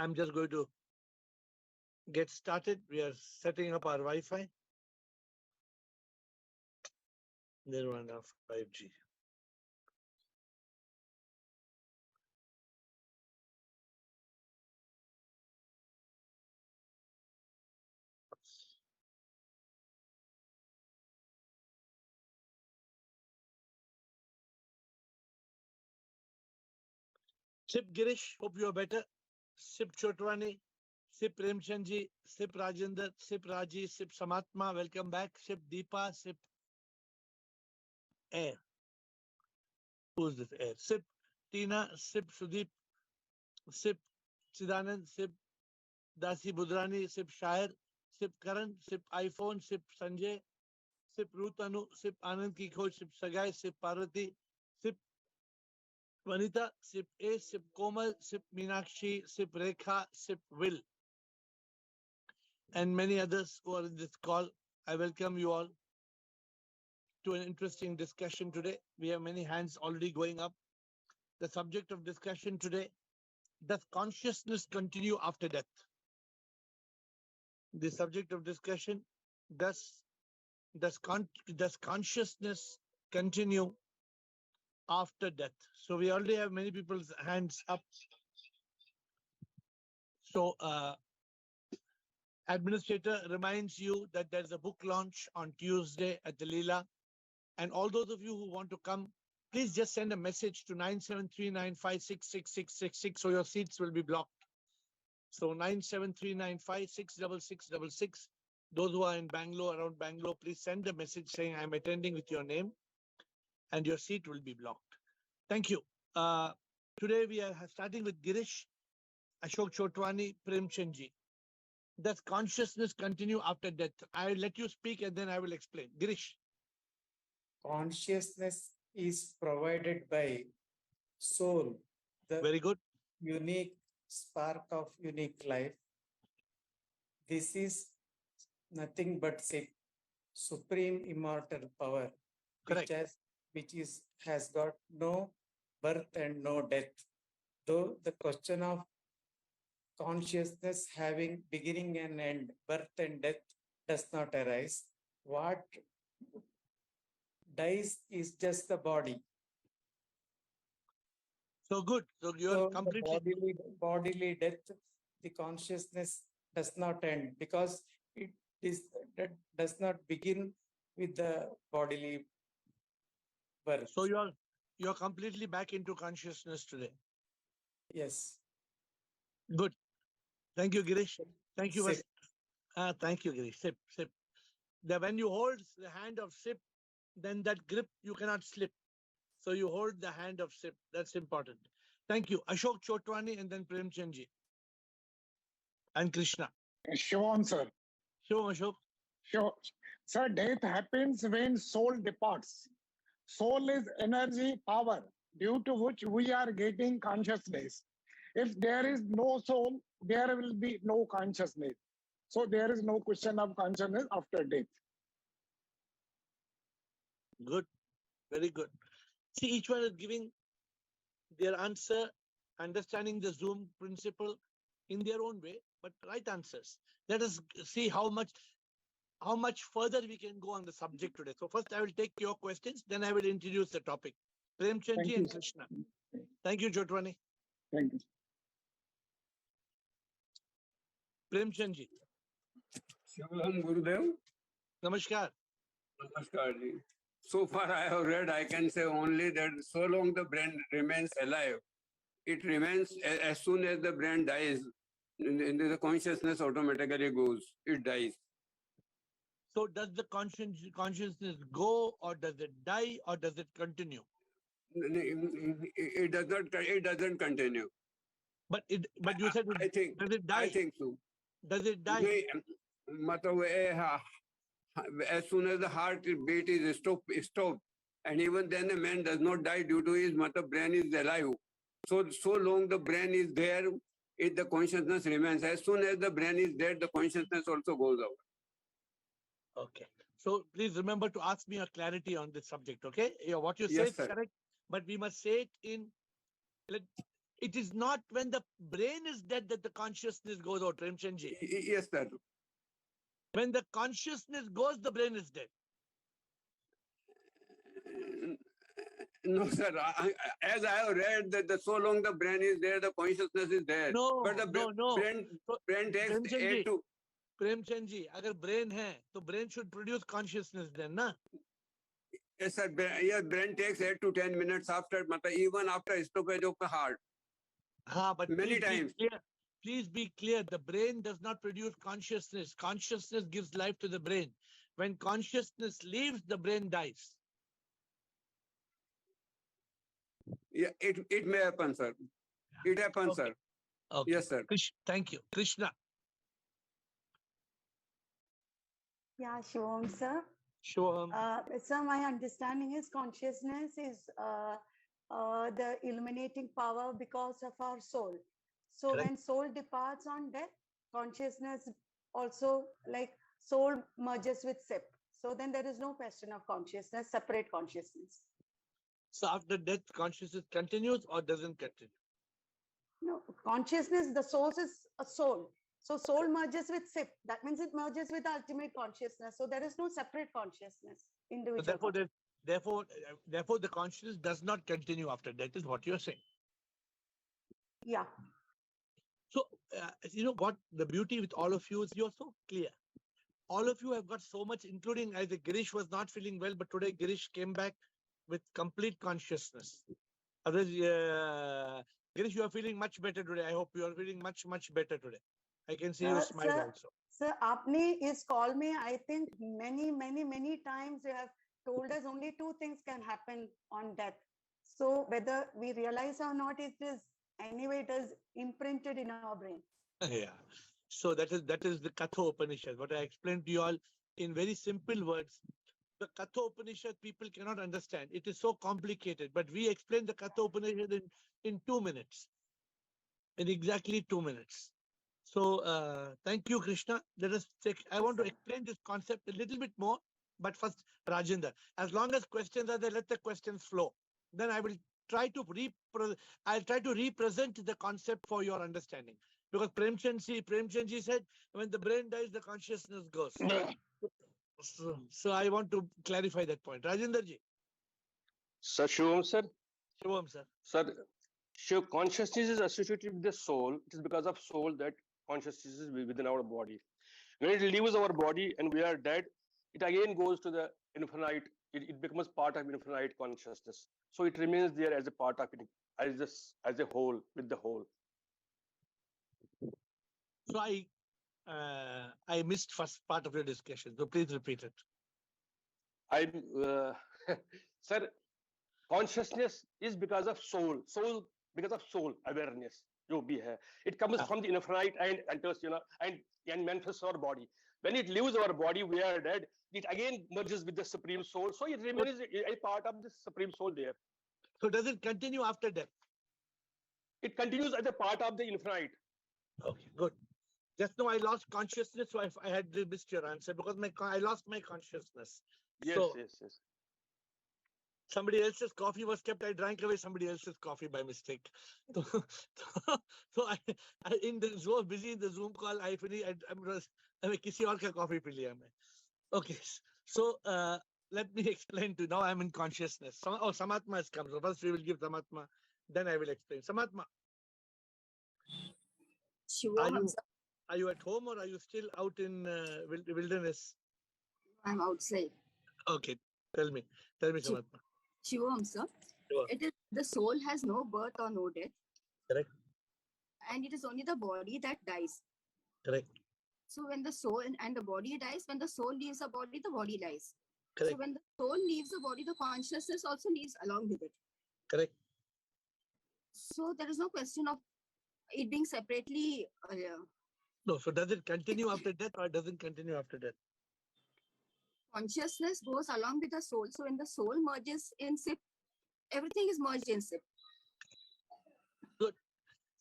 I'm just going to get started. We are setting up our Wi-Fi. There we are, 5G. Sip Girish, hope you are better. Sip Chotwani, Sip Premchandji, Sip Rajendra, Sip Raji, Sip Samatma, welcome back. Sip Deepa, Sip AiR. Who's this AiR? Sip Tina, Sip Sudeep, Sip Sidanand, Sip Dasi Budrani, Sip Shair, Sip Karan, Sip iPhone, Sip Sanjay, Sip Rutanu, Sip Anand Ki Khoj, Sip Sagai, Sip Parvati, Sip Vanita, Sip A, Sip Komal, Sip Meenakshi, Sip Rekha, Sip Will, and many others who are in this call. I welcome you all to an interesting discussion today. We have many hands already going up. The subject of discussion today: does consciousness continue after death? The subject of discussion: does consciousness continue after death? So we already have many people's hands up. So administrator reminds you that there's a book launch on Tuesday at the Leela. And all those of you who want to come, please just send a message to 9739566666 so your seats will be blocked. So 9739566666. Those who are in Bangalore, around Bangalore, please send a message saying I'm attending with your name and your seat will be blocked. Thank you. Today we are starting with Girish, Ashok Chotwani, Premchandji. Does consciousness continue after death? I'll let you speak and then I will explain. Girish. Consciousness is provided by soul, the Very good. unique spark of unique life. This is nothing but supreme immortal power, Correct. which has got no birth and no death. Though the question of consciousness having beginning and end, birth and death does not arise. What dies is just the body. So good. So you're completely bodily death, the consciousness does not end because it does not begin with the bodily birth. So you're completely back into consciousness today. Yes. Good. Thank you, Girish. Thank you. Thank you, Girish. Sip. When you hold the hand of Sip, then that grip you cannot slip. So you hold the hand of Sip. That's important. Thank you. Ashok Chotwani and then Premchandji. And Krishna. Show on, sir. Show, Ashok. Sure. Sir, death happens when soul departs. Soul is energy, power, due to which we are getting consciousness. If there is no soul, there will be no consciousness. So there is no question of consciousness after death. Good. Very good. See, each one is giving their answer, understanding the Zoom principle in their own way, but right answers. Let us see how much further we can go on the subject today. So first I will take your questions, then I will introduce the topic. Premchandji and Krishna. Thank you, Chotwani. Thank you. Premchandji. Shivam Gurudev. Namaskar. Namaskar. So far I have read, I can say only that so long the brain remains alive, it remains as soon as the brain dies, the consciousness automatically goes, it dies. So does the consciousness go, or does it die, or does it continue? It doesn't continue. But you said I think, does it die? I think so. Does it die? As soon as the heartbeat is stopped, and even then a man does not die due to his brain is alive. So long the brain is there, the consciousness remains. As soon as the brain is dead, the consciousness also goes out. Okay. So please remember to ask me a clarity on this subject, okay? What you say is correct, but we must say it It is not when the brain is dead that the consciousness goes out, Premchandji. Yes, sir. When the consciousness goes, the brain is dead. No, sir. As I have read that so long the brain is there, the consciousness is there. No, but the no. brain takes Premchandji, 8 to. Premchandji, agar brain hai, to brain should produce consciousness then, na? Yes, sir. Brain takes 8 to 10 minutes after, even after stoppage of the heart. But Many times. Please be clear. The brain does not produce consciousness. Consciousness gives life to the brain. When consciousness leaves, the brain dies. Yeah, it may happen, sir. It happens, Okay. sir. Okay. Yes, sir. Thank you. Krishna. Yeah, Shivam, sir. Shivam. Sir, my understanding is consciousness is the illuminating power because of our soul. So Correct. when soul departs on death, consciousness also, like soul merges with SIP. So then there is no question of consciousness, separate consciousness. So after death, consciousness continues or doesn't continue? No, consciousness, the source is a soul. So soul merges with SIP. That means it merges with ultimate consciousness. So there is no separate consciousness. Individual. So therefore, the consciousness does not continue after death, is what you're saying. Yeah. So, you know what? The beauty with all of you is you're so clear. All of you have got so much, including I think Girish was not feeling well, but today Girish came back with complete consciousness. Otherwise, Girish, you are feeling much better today. I hope you are feeling much, much better today. I can see you smile also. Sir, Apne is called me, I think many times you have told us only two things can happen on death. So whether we realize or not, it is anyway, it is imprinted in our brain. Yeah. So that is the Katha Upanishad. What I explained to you all in very simple words. The Katha Upanishad people cannot understand. It is so complicated, but we explain the Katha Upanishad in 2 minutes. In exactly 2 minutes. So thank you, Krishna. Let us take. I want to explain this concept a little bit more, but first, Rajendra. As long as questions are there, let the questions flow. Then I will try to represent the concept for your understanding. Because Premchandji said, when the brain dies, the consciousness goes. So I want to clarify that point. Rajendra ji. Sir, Shivam, sir. Shivam, sir. Sir, consciousness is associated with the soul. It is because of soul that consciousness is within our body. When it leaves our body and we are dead, it again goes to the infinite. It becomes part of infinite consciousness. So it remains there as a part of it, as a whole with the whole. So I missed first part of your discussion. So please repeat it. Sir, consciousness is because of soul. Because of soul awareness. It comes from the infinite and enters, and manifests our body. When it leaves our body, we are dead. It again merges with the supreme soul. So it remains a part of the supreme soul there. So does it continue after death? It continues as a part of the infinite. Okay, good. Just now I lost consciousness, so I had missed your answer because I lost my consciousness. Yes, so, yes. Somebody else's coffee was kept. I drank away somebody else's coffee by mistake. So I so busy in the Zoom call, I finished. I kisi aur ka coffee pee liya main. Okay, so let me explain to you. Now I'm in consciousness. Samatma has come. So first we will give Samatma, then I will explain. Samatma. Are you at home or are you still out in wilderness? I'm outside. Okay, tell me, Samatma. Shivam, sir. Sure. It is the soul has no birth or no death. Correct. And it is only the body that dies. Correct. So when the soul and the body dies, when the soul leaves the body dies. Correct. So when the soul leaves the body, the consciousness also leaves along with it. Correct. So there is no question of it being separately. No, so does it continue after death or doesn't continue after death? Consciousness goes along with the soul. So when the soul merges in SIP, everything is merged in SIP. Good.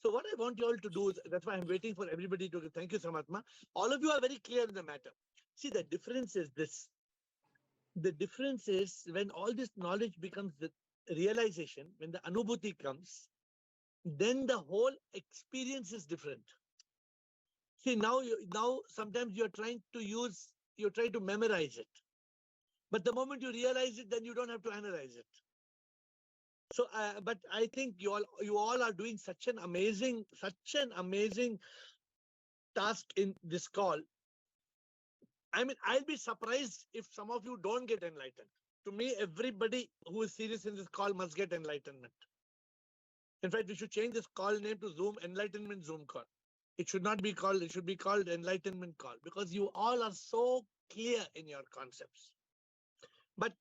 So what I want you all to do is, that's why I'm waiting for everybody to, thank you, Samatma. All of you are very clear in the matter. See, the difference is this. The difference is when all this knowledge becomes the realization, when the anubhuti comes, then the whole experience is different. See, now sometimes you're trying to memorize it. But the moment you realize it, then you don't have to analyze it. So, but I think you all are doing such an amazing task in this call. I mean, I'll be surprised if some of you don't get enlightened. To me, everybody who is serious in this call must get enlightenment. In fact, we should change this call name to Zoom Enlightenment Zoom call. It should not be called, it should be called Enlightenment call, because you all are so clear in your concepts. But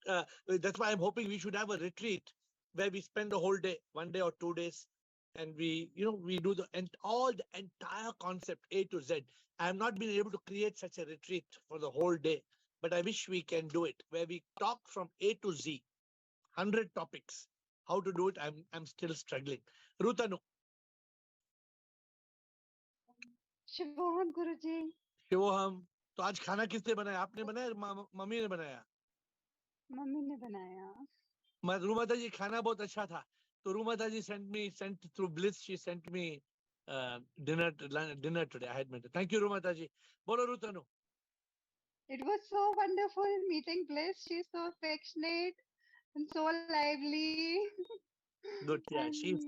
that's why I'm hoping we should have a retreat where we spend a whole day, 1 day or 2 days, and we do all the entire concept A to Z. I have not been able to create such a retreat for the whole day, but I wish we can do it, where we talk from A to Z, 100 topics. How to do it, I'm still struggling. Rutanu. Shivoham Guruji. Shivoham. तो आज खाना किसने बनाया? आपने बनाया, mummy ने बनाया? Mummy ने बनाया. रूमाता जी खाना बहुत अच्छा था. तो रूमाता जी sent through Bliss, she sent me dinner today. I had met. Thank you, Rumata ji. Bolo Rutanu. It was so wonderful meeting Bliss. She's so affectionate and so lively. Good, yeah. She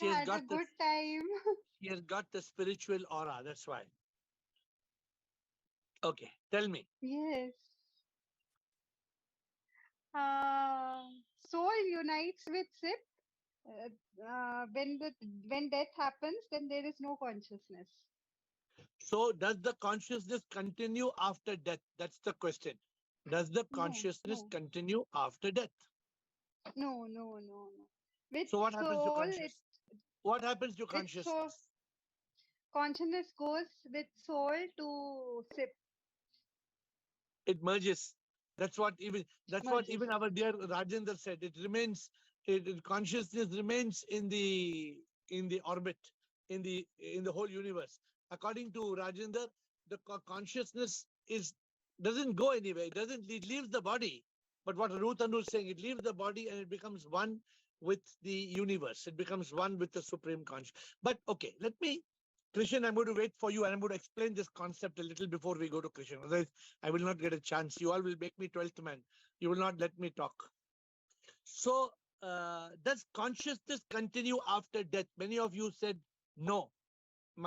has got a good time. She has got the spiritual aura. That's why. Okay, tell me. Yes. Soul unites with SIP. When death happens, then there is no consciousness. So does the consciousness continue after death? That's the question. Does the consciousness continue after death? No. So what happens to consciousness? What happens to consciousness? Consciousness goes with soul to SIP. It merges. That's what even our dear Rajendra said. It remains. Consciousness remains in the orbit, in the whole universe. According to Rajendra, the consciousness doesn't go anywhere. It leaves the body. But what Ruth Anu is saying, it leaves the body and it becomes one with the universe. It becomes one with the supreme consciousness. But okay, Krishan, I'm going to wait for you and I'm going to explain this concept a little before we go to Krishan. Otherwise, I will not get a chance. You all will make me 12th man. You will not let me talk. So, does consciousness continue after death? Many of you said no.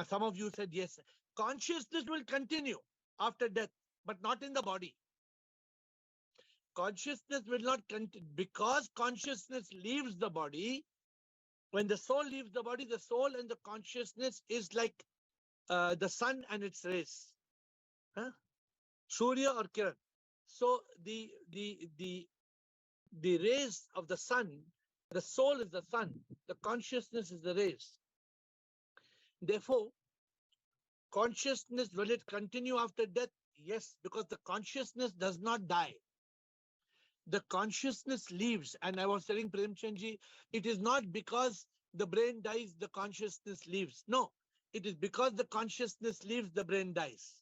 Some of you said yes. Consciousness will continue after death, but not in the body. Consciousness will not continue because consciousness leaves the body. When the soul leaves the body, the soul and the consciousness is like the sun and its rays. Surya or Kiran. So the rays of the sun, the soul is the sun, the consciousness is the rays. Therefore, consciousness, will it continue after death? Yes, because the consciousness does not die. The consciousness leaves. And I was telling Premchandji, it is not because the brain dies, the consciousness leaves. No, it is because the consciousness leaves, the brain dies.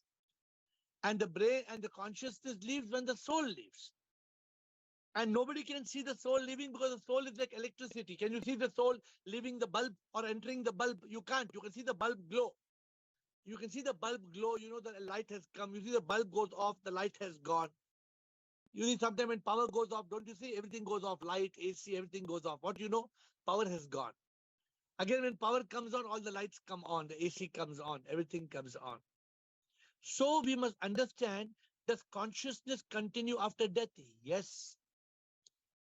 And the brain and the consciousness leaves when the soul leaves. And nobody can see the soul leaving because the soul is like electricity. Can you see the soul leaving the bulb or entering the bulb? You can't. You can see the bulb glow. You can see the bulb glow. You know the light has come. You see the bulb goes off, the light has gone. You see sometimes when power goes off, don't you see everything goes off? Light, AC, everything goes off. What you know? Power has gone. Again, when power comes on, all the lights come on. The AC comes on. Everything comes on. So we must understand, does consciousness continue after death? Yes.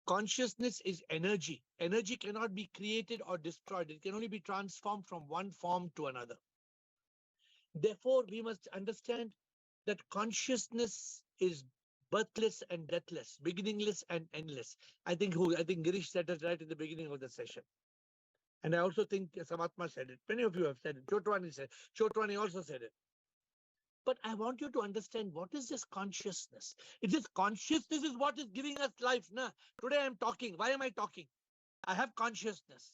Consciousness is energy. Energy cannot be created or destroyed. It can only be transformed from one form to another. Therefore, we must understand that consciousness is birthless and deathless, beginningless and endless. I think Girish said it right in the beginning of the session. And I also think Samatma said it. Many of you have said it. Chotwani said it. Chotwani also said it. But I want you to understand, what is this consciousness? It is consciousness is what is giving us life. Nah? Today I'm talking. Why am I talking? I have consciousness.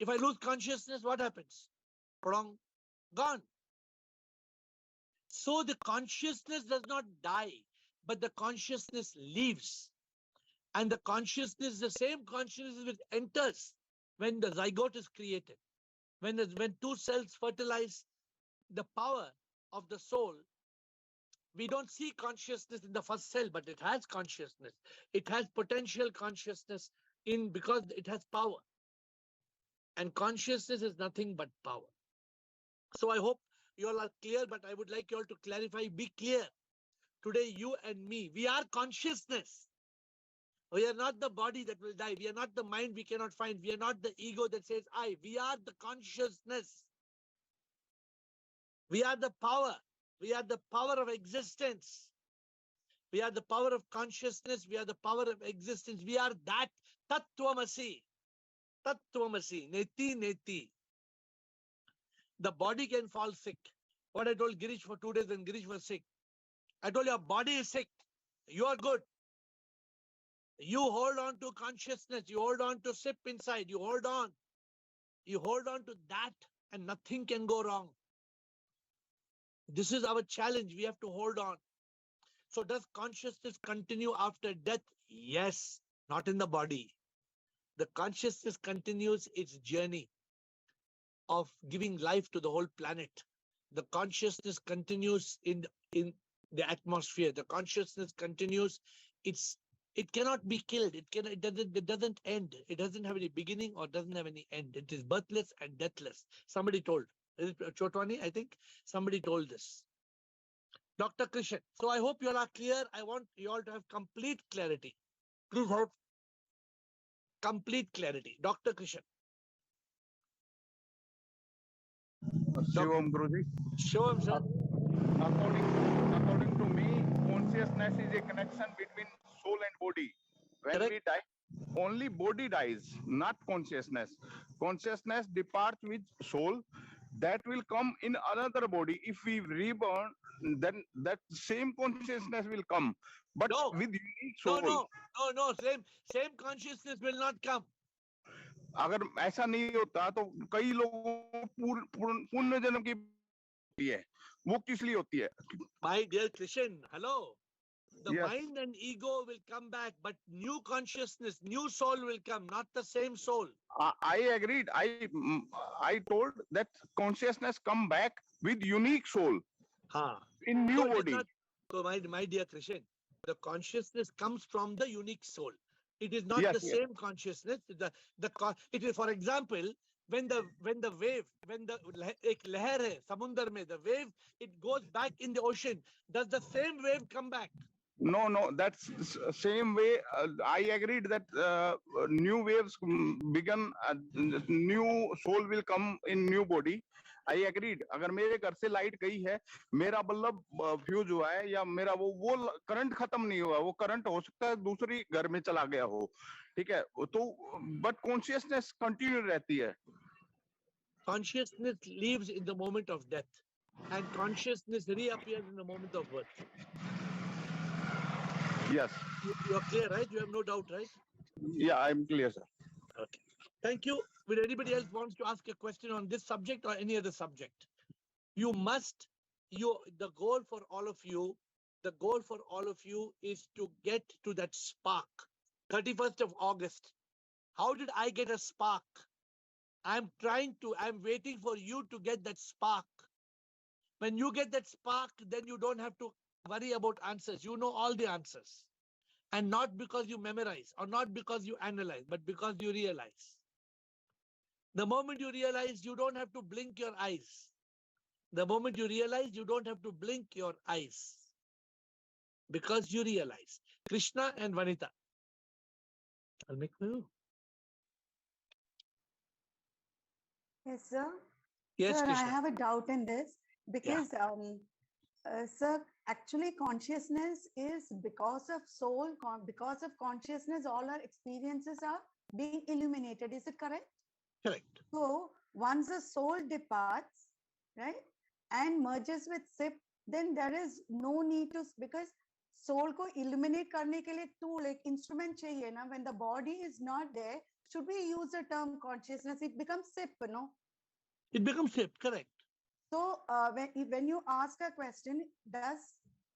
If I lose consciousness, what happens? Gone. So the consciousness does not die, but the consciousness leaves. And the consciousness, the same consciousness which enters when the zygote is created, when two cells fertilize, the power of the soul, we don't see consciousness in the first cell, but it has consciousness. It has potential consciousness because it has power. And consciousness is nothing but power. So I hope you all are clear, but I would like you all to clarify, be clear. Today, you and me, we are consciousness. We are not the body that will die. We are not the mind we cannot find. We are not the ego that says I. We are the consciousness. We are the power. We are the power of existence. We are the power of consciousness. We are the power of existence. We are that Tattvamasi. Tattvamasi. Neti neti. The body can fall sick. What I told Girish for 2 days when Girish was sick. I told your body is sick. You are good. You hold on to consciousness. You hold on to SIP inside. You hold on. You hold on to that and nothing can go wrong. This is our challenge. We have to hold on. So does consciousness continue after death? Yes, not in the body. The consciousness continues its journey of giving life to the whole planet. The consciousness continues in the atmosphere. The consciousness continues. It cannot be killed. It doesn't end. It doesn't have any beginning or doesn't have any end. It is birthless and deathless. Somebody told. Is it Chotwani? I think somebody told this. Dr. Krishan. So I hope you all are clear. I want you all to have complete clarity. Please have complete clarity. Dr. Krishan. Shivam Guruji. Shivam, sir. According to me, consciousness is a connection between soul and body. When Correct. we die, only body dies, not consciousness. Consciousness departs with soul. That will come in another body. If we reborn, then that same consciousness will come, but No. with unique soul. No. Same consciousness will not come. अगर ऐसा नहीं होता तो कई लोगों को पुण्य जन्म की होती है, वो किस लिए होती है? My dear Krishan, hello. The Yes. mind and ego will come back, but new consciousness, new soul will come, not the same soul. I agreed. I told that consciousness come back with unique soul in new body. So my dear Krishan, the consciousness comes from the unique soul. It is not Yes, the yes. same consciousness. It is, for example, when the wave, when the ek leher hai, samundar mein, the wave, it goes back in the ocean. Does the same wave come back? No, that's same way. I agreed that new waves begin, new soul will come in new body. I agreed. अगर मेरे घर से light गई है, मेरा bulb fuse हुआ है या मेरा वो करंट खत्म नहीं हुआ, वो करंट हो सकता है दूसरी घर में चला गया हो, ठीक है? तो बट कॉन्शियसनेस कंटिन्यू रहती है. Consciousness leaves in the moment of death, and consciousness reappears in the moment of birth. Yes. You are clear, right? You have no doubt, right? Yeah, I'm clear, sir. Okay. Thank you. Will anybody else wants to ask a question on this subject or any other subject? The goal for all of you is to get to that spark. 31st of August. How did I get a spark? I'm waiting for you to get that spark. When you get that spark, then you don't have to worry about answers. You know all the answers. And not because you memorize or not because you analyze, but because you realize. The moment you realize, you don't have to blink your eyes. The moment you realize, you don't have to blink your eyes. Because you realize. Krishna and Vanita. I'll make you. Yes, sir. Yes, sir, Krishna. I have a doubt in this because, sir, actually consciousness is because of soul, because of consciousness, all our experiences are being illuminated. Is it correct? Correct. So once the soul departs, right, and merges with SIP, then there is no need to, because soul ko illuminate karne ke liye tool, like instrument chahiye na. When the body is not there, should we use the term consciousness? It becomes SIP, no? It becomes SIP, correct. So when you ask a question, does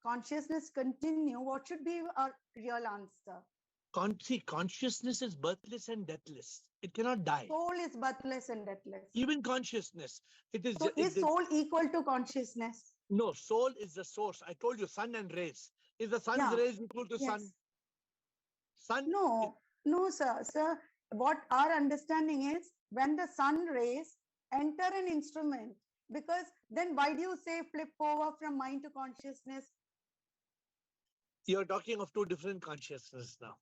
consciousness continue? What should be our real answer? See, consciousness is birthless and deathless. It cannot die. Soul is birthless and deathless. Even consciousness, it is. So is soul equal to consciousness? No, soul is the source. I told you, sun and rays. Is the sun's rays equal to sun? Sun? No, no, sir. Sir, what our understanding is, when the sun rays enter an instrument, because then why do you say flip over from mind to consciousness? You're talking of two different consciousnesses now.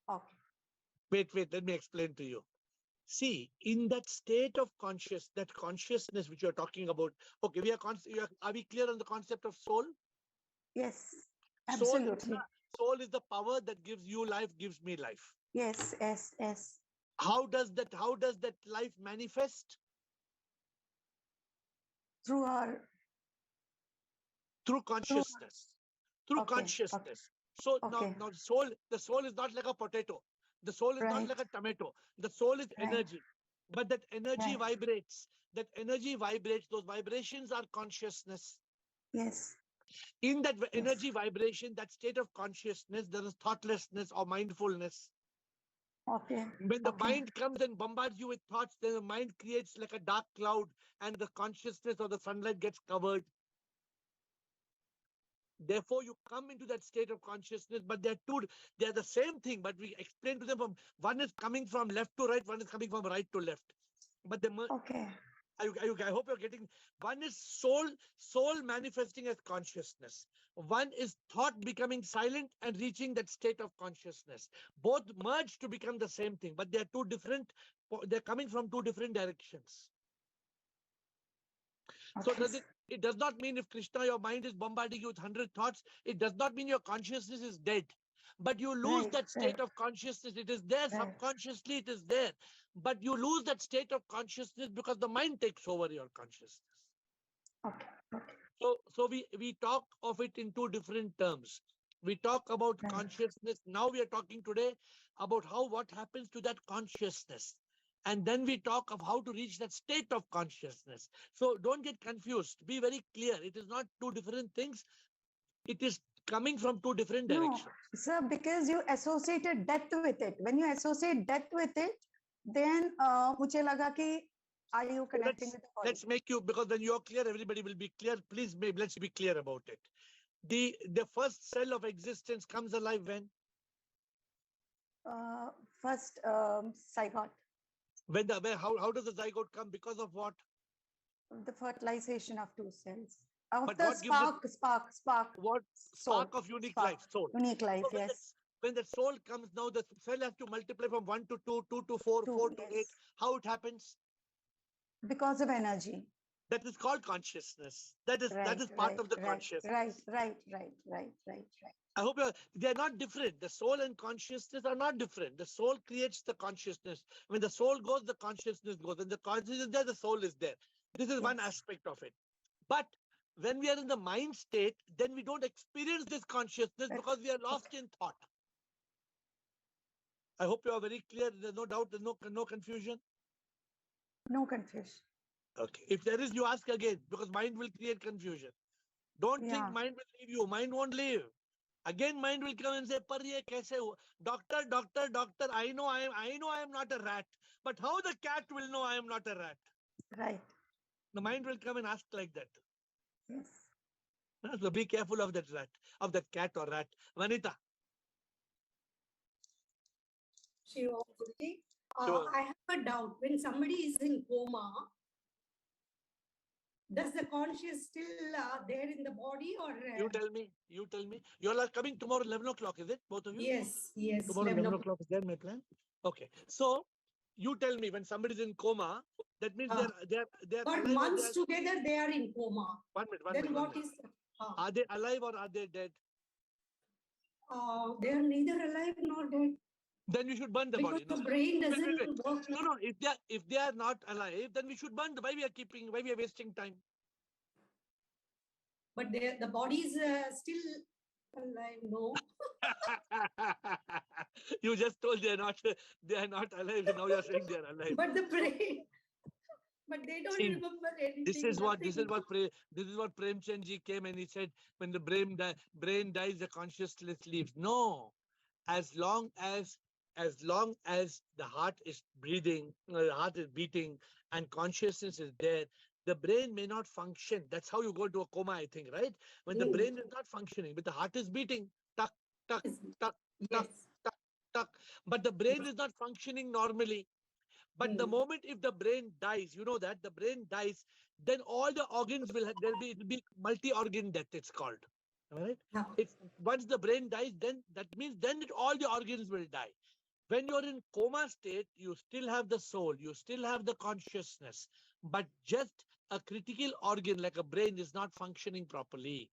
Okay. Wait, let me explain to you. See, in that state of that consciousness which you're talking about, okay, are we clear on the concept of soul? Yes, absolutely. Soul is the power that gives you life, gives me life. Yes, yes, yes. How does that life manifest? Through our... Through consciousness. Through consciousness. Okay. So now the soul is not like a potato. The soul is not like a tomato. The soul is energy. But that energy vibrates. That energy vibrates. Those vibrations are consciousness. Yes. In that energy vibration, that state of consciousness, there is thoughtlessness or mindfulness. Okay. When the mind comes and bombards you with thoughts, then the mind creates like a dark cloud and the consciousness or the sunlight gets covered. Therefore, you come into that state of consciousness, but they're the same thing, but we explain to them one is coming from left to right, one is coming from right to left. But okay. I hope you're getting, one is soul manifesting as consciousness. One is thought becoming silent and reaching that state of consciousness. Both merge to become the same thing, but they're they're coming from two different directions. Okay. So it does not mean if Krishna, your mind is bombarding you with 100 thoughts, it does not mean your consciousness is dead. But you lose that state of consciousness. It is there subconsciously, it is there. But you lose that state of consciousness because the mind takes over your consciousness. Okay. So we talk of it in two different terms. We talk about consciousness. Now we are talking today about what happens to that consciousness. And then we talk of how to reach that state of consciousness. So don't get confused. Be very clear. It is not two different things. It is coming from two different directions. No, sir, because you associated death with it. When you associate death with it, then mujhe laga ki, are you connecting with the body? Let's make you, because then you're clear, everybody will be clear. Please, let's be clear about it. The first cell of existence comes alive when? First zygote. How does the zygote come? Because of what? The fertilization of two cells. Of But the spark. What? Spark of unique life, soul. Unique life, so yes. When the soul comes, now the cell has to multiply from 1 to 2, 2 to 4, 4 to 8. How it happens? Because of energy. That is called consciousness. That is part of the consciousness. Right. I hope they are not different. The soul and consciousness are not different. The soul creates the consciousness. When the soul goes, the consciousness goes. When the consciousness is there, the soul is there. This is one aspect of it. But when we are in the mind state, then we don't experience this consciousness because we are lost in thought. I hope you are very clear. There's no doubt. There's no confusion. No confusion. Okay. If there is, you ask again, because mind will create confusion. Don't think mind will leave you. Mind won't leave. Again, mind will come and say, "Par ye kaise hua? Doctor, I know I am not a rat. But how the cat will know I am not a rat?" Right. The mind will come and ask like that. Yes. So be careful of that rat, of that cat or rat. Vanita. Sure. I have a doubt. When somebody is in coma, does the conscious still there in the body, or You tell me. You all are coming tomorrow 11 o'clock, is it? Both of you? Yes. Tomorrow 11 o'clock is there, my plan. Okay. So you tell me, when somebody is in coma, that means they're but alive, months together they are in coma. One minute. What is Are they alive or are they dead? They are neither alive nor dead. Then we should burn the body. The brain doesn't work. No. If they are not alive, then we should burn. Why we are wasting time? But the body is still alive, no? You just told they are not alive. Now you are saying they are alive. But the brain. But they don't remember anything. This is what Premchand ji came and he said, when the brain dies, the consciousness leaves. No. as long as the heart is breathing, the heart is beating, and consciousness is there, the brain may not function. That's how you go to a coma, I think, right? When the brain is not functioning, but the heart is beating, tuck, tuck, tuck, tuck, tuck, tuck, but the brain is not functioning normally. But the moment if the brain dies, you know that the brain dies, then all the organs will it'll be multi-organ death. It's called. All right. It's once the brain dies, then that means all the organs will die. When you're in coma state, you still have the soul, you still have the consciousness, but just a critical organ like a brain is not functioning properly.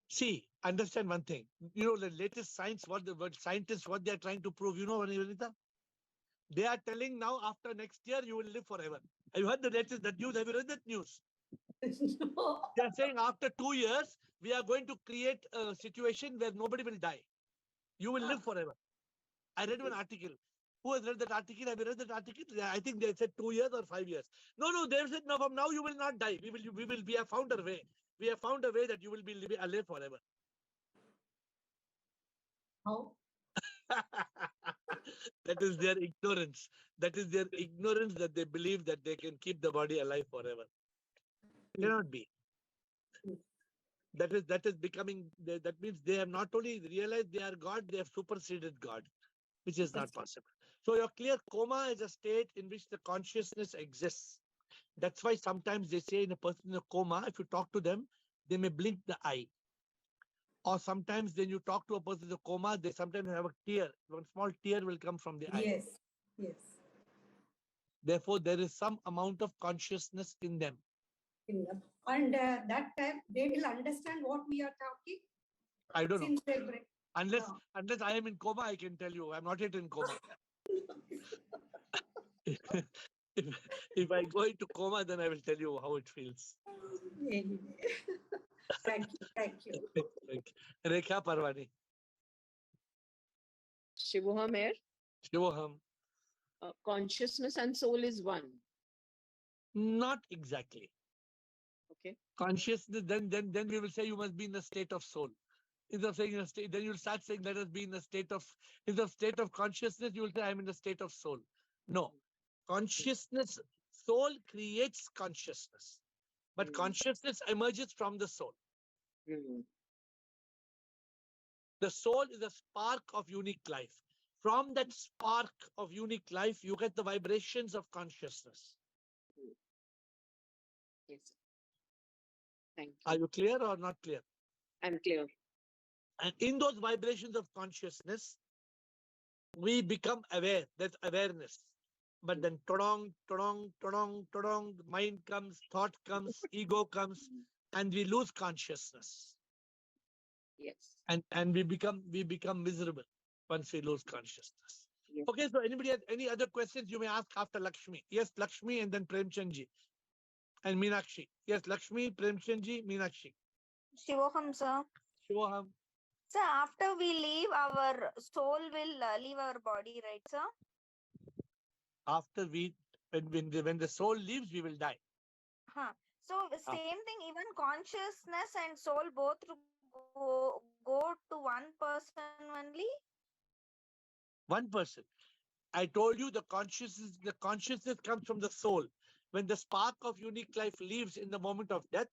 See, understand one thing. You know, the latest science, what scientists, what they are trying to prove, you know, Vanita? They are telling now after next year, you will live forever. Have you heard the latest that news? Have you read that news? No. They are saying after 2 years, we are going to create a situation where nobody will die. You will live forever. I read one article. Who has read that article? Have you read that article? I think they said 2 years or 5 years. No, they said no. From now you will not die. We have found a way. We have found a way that you will be alive forever. How? That is their ignorance. That is their ignorance that they believe that they can keep the body alive forever. It cannot be. That is becoming. That means they have not only realized they are God, they have superseded God, which is not possible. So you're clear. Coma is a state in which the consciousness exists. That's why sometimes they say in a person in a coma, if you talk to them, they may blink the eye. Or sometimes when you talk to a person in a coma, they sometimes have a tear. One small tear will come from the eye. Yes, yes. Therefore, there is some amount of consciousness in them. And that time they will understand what we are talking. I don't know. Since Unless I am in coma, I can tell you. I'm not yet in coma. If I go into coma, then I will tell you how it feels. Anyway. Thank you. Thank you. Rekha Parwani. Shivoham AiR. Shivoham. Consciousness and soul is one. Not exactly. Okay. Consciousness, then we will say you must be in the state of soul. Instead of saying in a state, then you'll start saying let us be in the state of, instead of state of consciousness, you will say I'm in the state of soul. No. Consciousness, soul creates consciousness. But consciousness emerges from the soul. The soul is a spark of unique life. From that spark of unique life, you get the vibrations of consciousness. Yes. Thank you. Are you clear or not clear? I'm clear. And in those vibrations of consciousness, we become aware. That's awareness. But then todong, mind comes, thought comes, ego comes, and we lose consciousness. Yes. And we become miserable once we lose consciousness. Yes. Okay, so anybody has any other questions you may ask after Lakshmi? Yes, Lakshmi and then Premchandji. And Meenakshi. Yes, Lakshmi, Premchandji, Meenakshi. Shivoham, sir. Shivoham. Sir, after we leave, our soul will leave our body, right, sir? After when the soul leaves, we will die. So same thing, even consciousness and soul both go to one person only? One person. I told you the consciousness comes from the soul. When the spark of unique life leaves in the moment of death,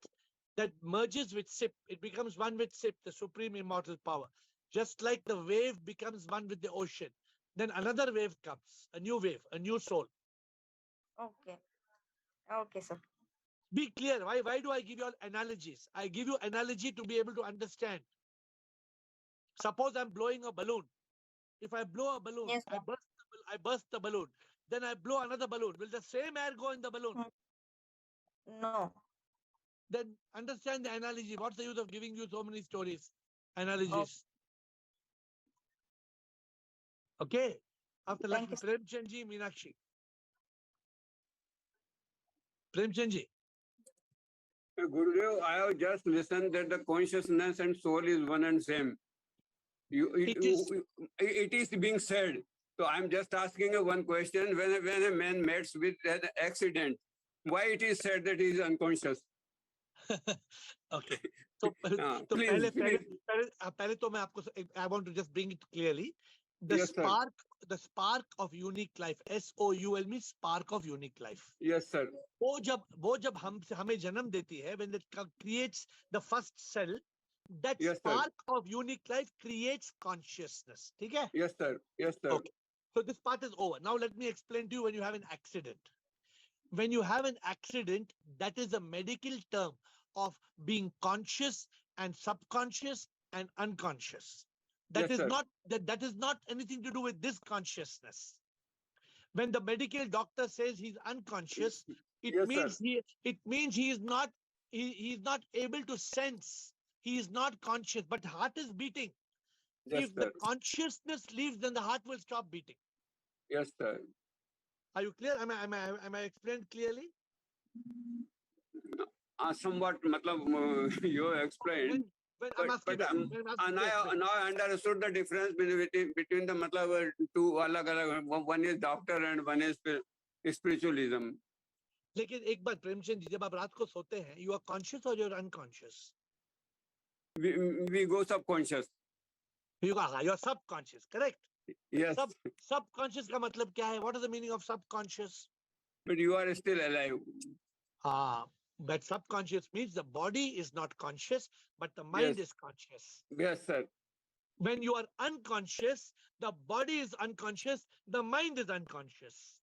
that merges with Sip. It becomes one with Sip, the supreme immortal power. Just like the wave becomes one with the ocean. Then another wave comes, a new wave, a new soul. Okay. Okay, sir. Be clear. Why do I give you all analogies? I give you analogy to be able to understand. Suppose I'm blowing a balloon. If I blow a balloon, yes, I burst the balloon. Then I blow another balloon. Will the same air go in the balloon? No. Then understand the analogy. What's the use of giving you so many stories? Analogies. Okay. After Lakshmi, Premchandji, Meenakshi. Premchandji. Gurudev, I have just listened that the consciousness and soul is one and same. It is being said. So I'm just asking one question. When a man meets with an accident, why it is said that he is unconscious? Okay. So please, पहले please. पहले तो मैं आपको I want to just bring it clearly. The Yes, sir. spark of unique life, SOUL means spark of unique life. Yes, sir. वो जब हमें जन्म देती है, when it creates the first cell, that Yes, sir. spark of unique life creates consciousness. ठीक है? Yes, sir. Yes, sir. Okay. So this part is over. Now let me explain to you when you have an accident. When you have an accident, that is a medical term of being conscious and subconscious and unconscious. That Yes, is sir. not that is not anything to do with this consciousness. When the medical doctor says he's unconscious, it Yes, means he is not not able to sense. He is not conscious, but heart is beating. Yes, If the sir. consciousness leaves, then the heart will stop beating. Yes, sir. Are you clear? Am I explained clearly? Somewhat, matlab, you explained. When I'm asking, But when I'm asking, now I understood the difference between the matlab, two alag. One is doctor and one is spiritualism. लेकिन एक बात प्रेमचंद जी, जब आप रात को सोते हैं, you are conscious or you're unconscious? We go subconscious. You're subconscious, correct? Yes. Subconscious का मतलब क्या है? What is the meaning of subconscious? But you are still alive. But subconscious means the body is not conscious, but the mind is conscious. Yes, sir. When you are unconscious, the body is unconscious, the mind is unconscious.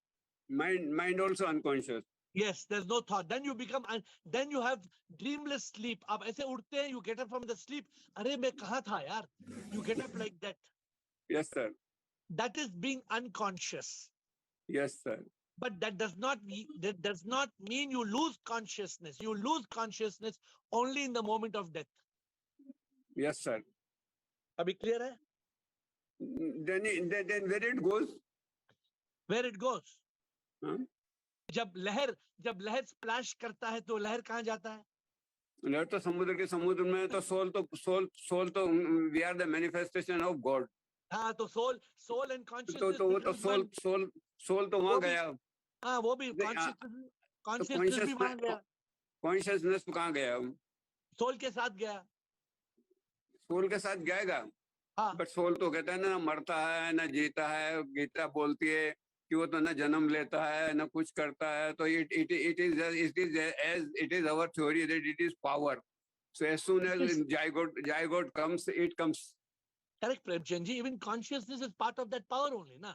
Mind also unconscious. Yes, there's no thought. Then you become, then you have dreamless sleep. आप ऐसे उठते हैं, you get up from the sleep. अरे मैं कहाँ था यार? You get up like that. Yes, sir. That is being unconscious. Yes, sir. But that does not mean you lose consciousness. You lose consciousness only in the moment of death. Yes, sir. अभी clear है? Then where it goes? Where it goes? Huh? जब लहर splash करता है तो लहर कहाँ जाता है? लहर तो समुद्र में तो soul तो we are the manifestation of God. हाँ, तो soul and consciousness. तो वो तो soul तो वहाँ गया. हाँ, वो भी consciousness भी वहाँ गया. Consciousness कहाँ गया? Soul के साथ गया. सोल के साथ जाएगा. बट सोल तो कहता है ना मरता है ना जीता है. गीता बोलती है कि वो तो ना जन्म लेता है ना कुछ करता है. तो it is our theory that it is power. So as soon as zygote comes, it comes. Correct, Premchandji. Even consciousness is part of that power only, na?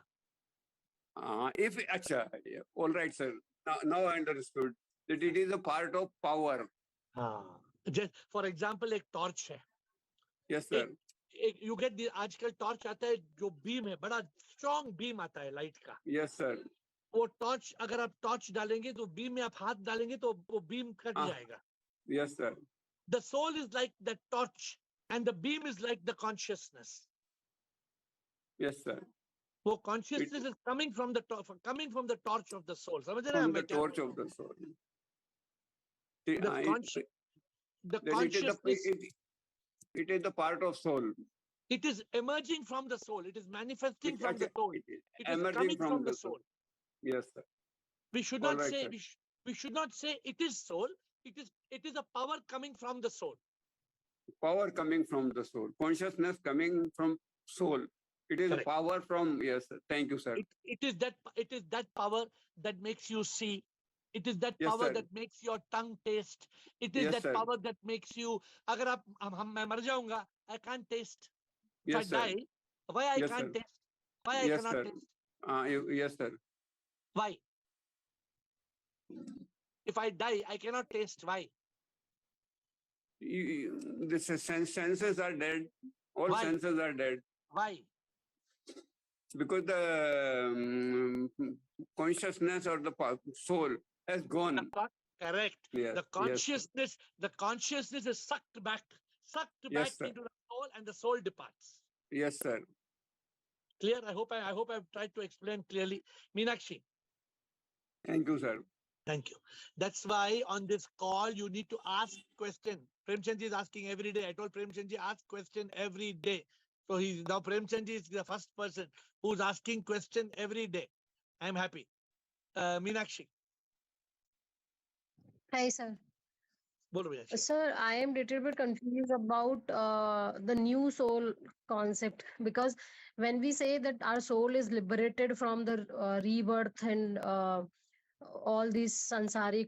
All right, sir. Now I understood that it is a part of power. Just for example, एक torch है. Yes, sir. You get the आजकल torch आता है जो beam है, बड़ा strong beam आता है light का. Yes, sir. वो torch अगर आप torch डालेंगे तो beam में आप हाथ डालेंगे तो वो beam कट जाएगा. Yes, sir. The soul is like the torch and the beam is like the consciousness. Yes, sir. वो consciousness is coming from the torch of the soul. समझ रहे हैं? From the torch of the soul. The consciousness. It is the part of soul. It is emerging from the soul. It is manifesting from the soul. It is emerging coming from the soul. Yes, sir. We should not say we should not say it is soul. It is a power coming from the soul. Power coming from the soul. Consciousness coming from soul. It is a power from, yes, sir. Thank you, sir. It is that power that makes you see. It is that Yes, power sir. that makes your tongue taste. It is Yes, that sir. power that makes you. अगर आप मैं मर जाऊंगा, I can't taste. If Yes, I sir. die, why I Yes, can't sir. taste? Why I Yes, cannot sir. taste? Yes, sir. Why? If I die, I cannot taste. Why? The senses are dead. All Why? senses are dead. Why? Because the consciousness or the soul has gone. Correct. Yes, The consciousness is sucked back Yes, sir. into the soul, and the soul departs. Yes, sir. Clear? I hope I've tried to explain clearly. Meenakshi. Thank you, sir. Thank you. That's why on this call you need to ask question. Premchandji is asking every day. I told Premchandji ask question every day. So now Premchandji is the first person who's asking question every day. I'm happy. Meenakshi. Hi, sir. bolo bhaiya. Sir, I am little bit confused about the new soul concept, because when we say that our soul is liberated from the rebirth and all these sansaric,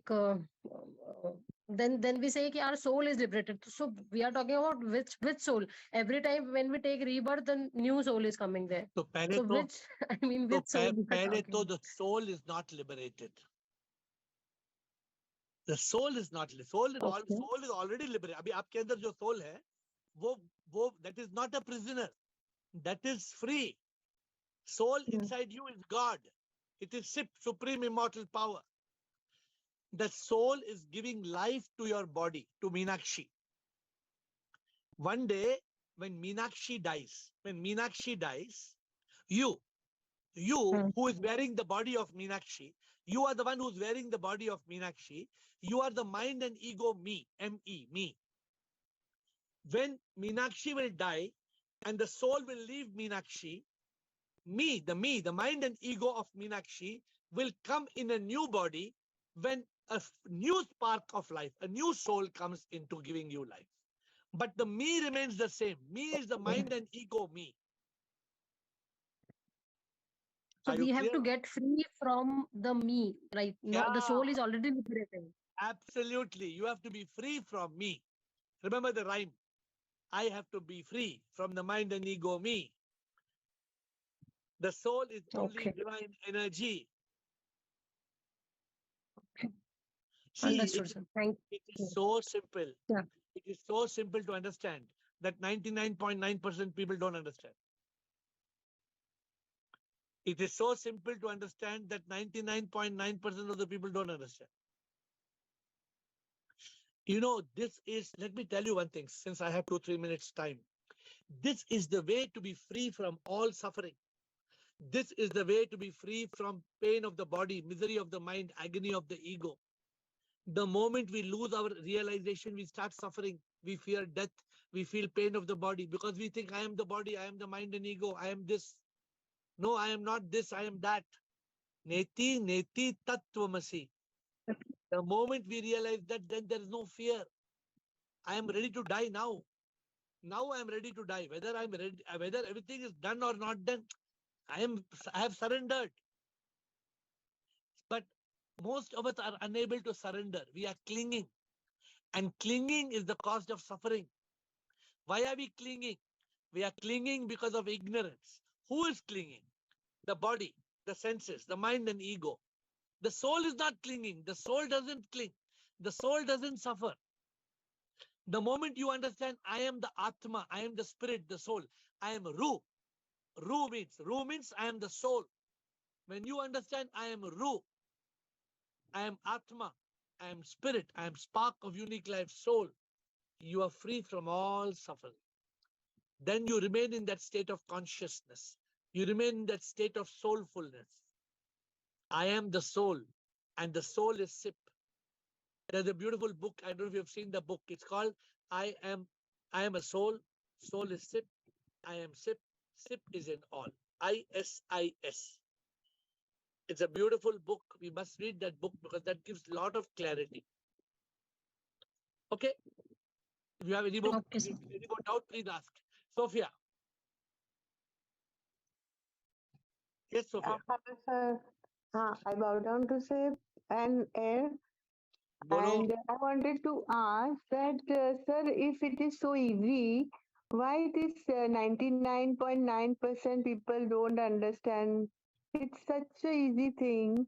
then we say that our soul is liberated. So we are talking about which soul? Every time when we take rebirth, then new soul is coming there. So pehle So to, which, I mean, so which soul we are pehle talking? to the soul is not liberated. The soul is not soul is Okay. soul is already liberated. अभी आपके अंदर जो soul है, वो that is not a prisoner. That is free. Soul inside you is God. It is supreme immortal power. The soul is giving life to your body, to Meenakshi. One day, when Meenakshi dies, you who is wearing the body of Meenakshi, you are the one who's wearing the body of Meenakshi. You are the mind and ego me, M-E, me. When Meenakshi will die and the soul will leave Meenakshi, the mind and ego of Meenakshi will come in a new body when a new spark of life, a new soul comes into giving you life. But the me remains the same. Me is the mind and ego me. So we have to get free from the me, right? No, the soul is already liberated. Absolutely. You have to be free from me. Remember the rhyme. I have to be free from the mind and ego me. The soul is only divine energy. See, Understood, sir. Thank you. It is so simple. Yeah. It is so simple to understand that 99.9% people don't understand. It is so simple to understand that 99.9% of the people don't understand. You know, this is, let me tell you one thing, since I have 2-3 minutes time. This is the way to be free from all suffering. This is the way to be free from pain of the body, misery of the mind, agony of the ego. The moment we lose our realization, we start suffering. We fear death. We feel pain of the body because we think I am the body, I am the mind and ego, I am this. No, I am not this, I am that. Neti, neti, tattvamasi. The moment we realize that, then there is no fear. I am ready to die now. Now I am ready to die. Whether I'm ready, whether everything is done or not done, I have surrendered. But most of us are unable to surrender. We are clinging. And clinging is the cause of suffering. Why are we clinging? We are clinging because of ignorance. Who is clinging? The body, the senses, the mind and ego. The soul is not clinging. The soul doesn't cling. The soul doesn't suffer. The moment you understand, I am the Atma, I am the spirit, the soul, I am Ru. Ru means I am the soul. When you understand I am Ru, I am Atma, I am spirit, I am spark of unique life, soul, you are free from all suffering. Then you remain in that state of consciousness. You remain in that state of soulfulness. I am the soul, and the soul is Sip. There's a beautiful book. I don't know if you've seen the book. It's called I am a soul. Soul is Sip. I am Sip. Sip is in all. ISIS. It's a beautiful book. We must read that book because that gives a lot of clarity. Okay. If you have any more doubt, please ask. Sophia. Yes, Sophia. Hello, sir. I bow down to Sip and AiR. And I wanted to ask that, sir, if it is so easy, why this 99.9% people don't understand? It's such a easy thing,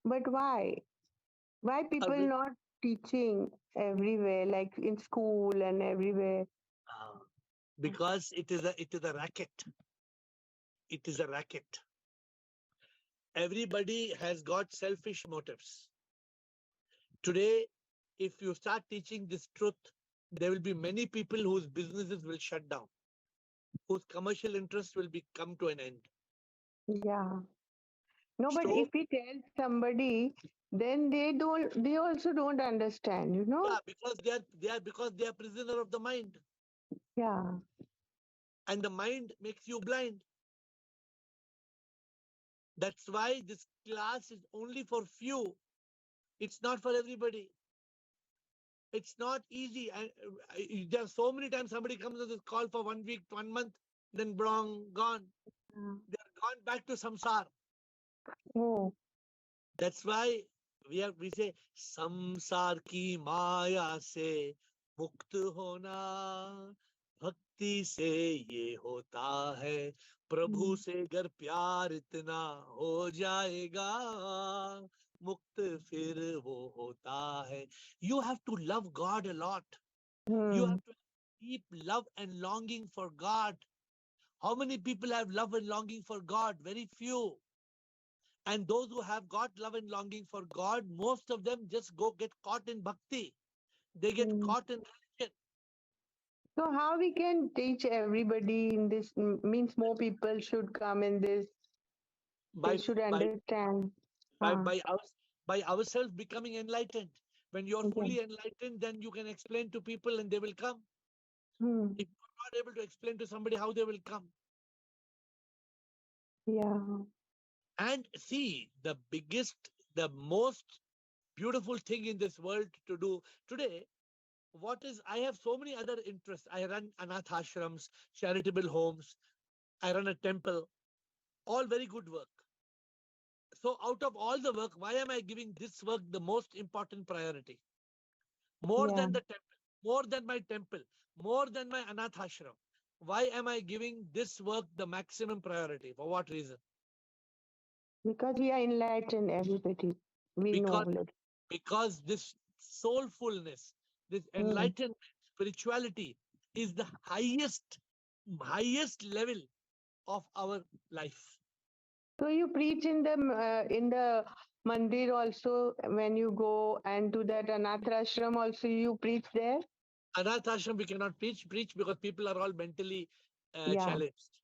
but why? Why people not teaching everywhere, like in school and everywhere? Because it is a racket. It is a racket. Everybody has got selfish motives. Today, if you start teaching this truth, there will be many people whose businesses will shut down, whose commercial interests will come to an end. Yeah. No, but if we tell somebody, then they also don't understand, you know? Yeah, because they are prisoner of the mind. Yeah. And the mind makes you blind. That's why this class is only for few. It's not for everybody. It's not easy. And there are so many times somebody comes to this call for 1 week, 1 month, then gone. They're gone back to samsar. Oh. That's why we say samsar ki maya se मुक्त होना भक्ति से ये होता है प्रभु से अगर प्यार इतना हो जाएगा मुक्त फिर वो होता है. You have to love God a lot. You have to keep love and longing for God. How many people have love and longing for God? Very few. And those who have got love and longing for God, most of them just get caught in bhakti. They get caught in religion. So how we can teach everybody in this means more people should come in this. They should understand. By ourselves becoming enlightened. When you're fully enlightened, then you can explain to people and they will come. If you're not able to explain to somebody how they will come. Yeah. And see, the most beautiful thing in this world to do today, I have so many other interests. I run anath ashrams, charitable homes. I run a temple, all very good work. So out of all the work, why am I giving this work the most important priority? More than the temple, more than my temple, more than my anath ashram. Why am I giving this work the maximum priority? For what reason? Because we are enlightened, everybody. We know it. Because this soulfulness, this enlightenment, spirituality is the highest level of our life. So you preach in the mandir also when you go, and to that anath ashram also you preach there? Anath ashram we cannot preach because people are all mentally challenged.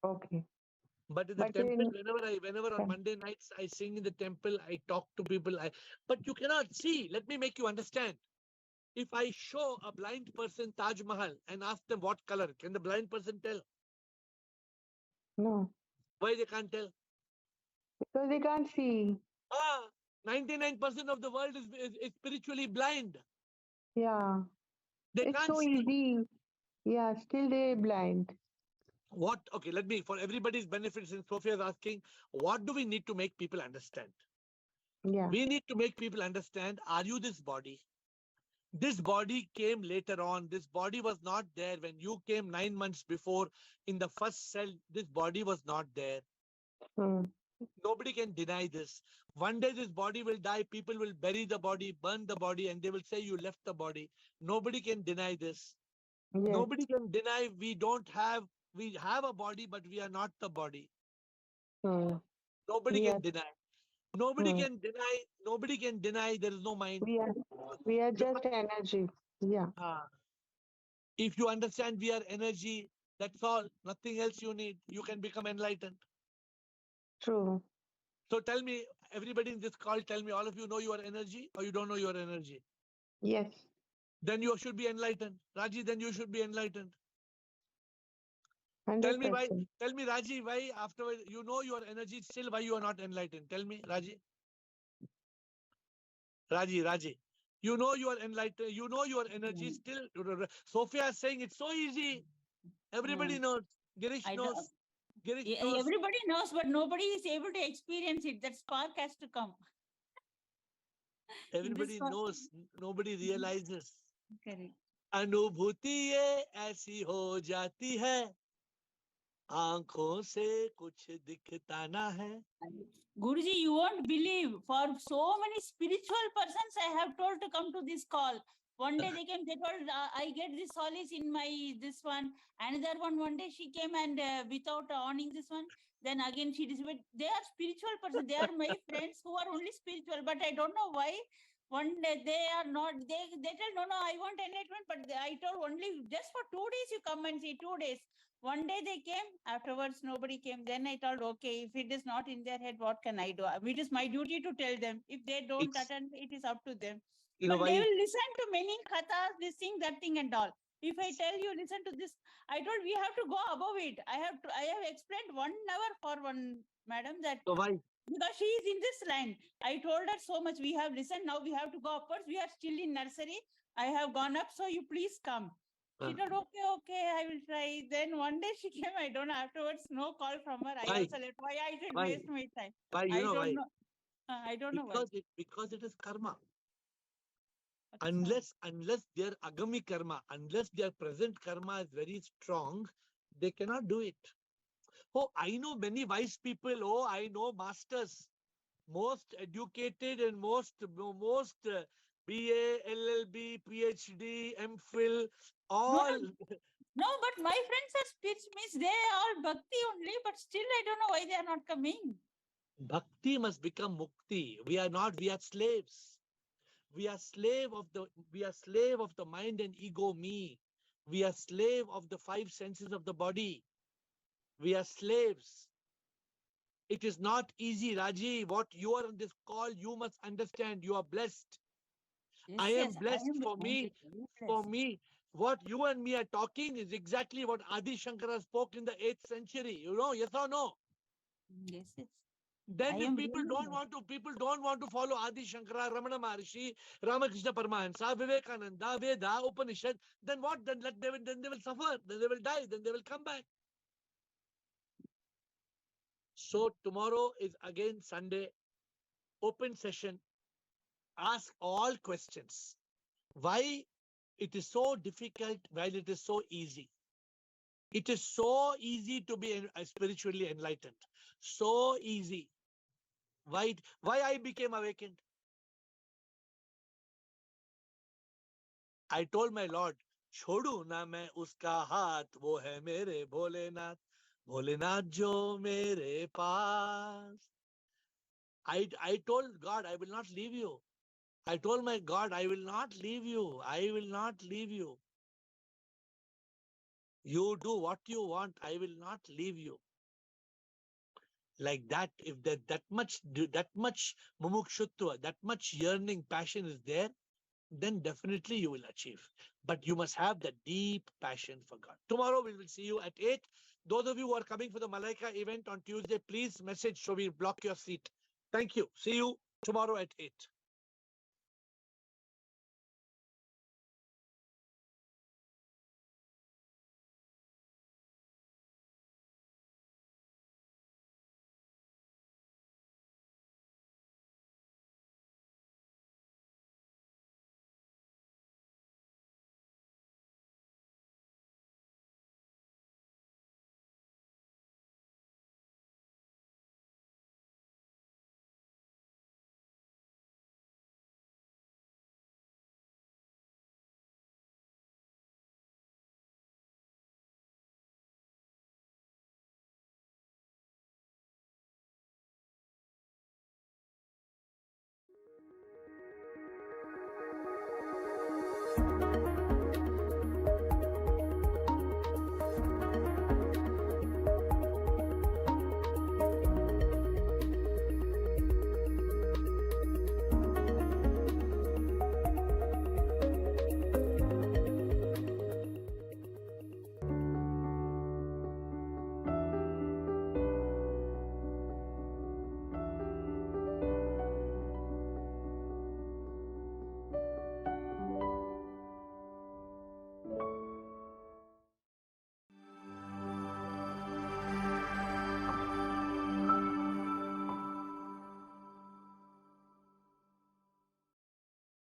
Okay. But in the temple, whenever on Monday nights I sing in the temple, I talk to people. But you cannot see. Let me make you understand. If I show a blind person Taj Mahal and ask them what color, can the blind person tell? No. Why they can't tell? Because they can't see. 99% of the world is spiritually blind. Yeah. They it's can't so see. easy. Yeah, still they're blind. Okay, for everybody's benefit, since Sophia is asking, what do we need to make people understand? Yeah. We need to make people understand, are you this body? This body came later on. This body was not there when you came 9 months before. In the first cell, this body was not there. Nobody can deny this. One day this body will die. People will bury the body, burn the body, and they will say you left the body. Nobody can deny this. Yes. Nobody can deny we have a body, but we are not the body. Nobody can deny. Nobody can deny there is no mind. We are just energy. Yeah. If you understand we are energy, that's all. Nothing else you need. You can become enlightened. True. So tell me, everybody in this call, tell me, all of you know you are energy or you don't know you are energy? Yes. Then you should be enlightened. Raji, then you should be enlightened. 100%. Tell me, Raji, why afterwards you know your energy, still why you are not enlightened? Tell me, Raji. Raji. You know you are enlightened, you know your energy, still Sophia is saying it's so easy. Everybody knows. Girish knows. Everybody knows, but nobody is able to experience it. That spark has to come. Everybody knows, nobody realizes. Correct. अनुभूति ये ऐसी हो जाती है आंखों से कुछ दिखता ना है. Guruji, you won't believe, for so many spiritual persons I have told to come to this call. One day they came, they told, I get this solace in this one. Another one day she came and without owning this one, then again she disappeared. They are spiritual persons. They are my friends who are only spiritual, but I don't know why. One day they are not, they tell, no, I want enlightenment, but I told only just for 2 days you come and see, 2 days. One day they came, afterwards nobody came. Then I told, okay, if it is not in their head, what can I do? It is my duty to tell them. If they don't attend, it is up to them. But they will listen to many kathas, this thing, that thing and all. If I tell you, listen to this, I told we have to go above it. I have explained 1 hour for one madam that because she is in this line. I told her so much. We have listened. Now we have to go upwards. We are still in nursery. I have gone up, so you please come. She told, okay, okay, I will try. Then one day she came, I don't know, afterwards, no call from her. I Why? also left. Why I should Why? waste my time? Why? You I know don't why? know. I don't know why. Because it is karma. Achha. Unless their agami karma, unless their present karma is very strong, they cannot do it. Oh, I know many wise people. Oh, I know masters, most educated and most BA, LLB, PhD, MPhil, all. No, but my friends are speech means they are all bhakti only, but still I don't know why they are not coming. Bhakti must become mukti. We are not, we are slaves. We are slave of the mind and ego, me. We are slave of the five senses of the body. We are slaves. It is not easy, Raji. What you are on this call, you must understand. You are blessed. Yes, I am blessed. I For am me, blessed. what you and me are talking is exactly what Adi Shankara spoke in the 8th century. You know, yes or no? Yes, yes. Then I if am people really don't want to follow Adi Shankara, Ramana Maharishi, Ramakrishna Paramahansa, Vivekananda, Veda, Upanishad, then what? Then they will suffer. Then they will die. Then they will come back. So tomorrow is again Sunday, open session. Ask all questions. Why it is so difficult while it is so easy? It is so easy to be spiritually enlightened. So easy. Why I became awakened? I told my Lord, छोड़ू ना मैं उसका हाथ, वो है मेरे भोलेनाथ, भोलेनाथ जो मेरे पास. I told God, I will not leave you. I told my God, I will not leave you. I will not leave you. You do what you want. I will not leave you. Like that, if that much mumukshutva, that much yearning, passion is there, then definitely you will achieve. But you must have that deep passion for God. Tomorrow we will see you at 8. Those of you who are coming for the Malaika event on Tuesday, please message so we block your seat. Thank you. See you tomorrow at 8.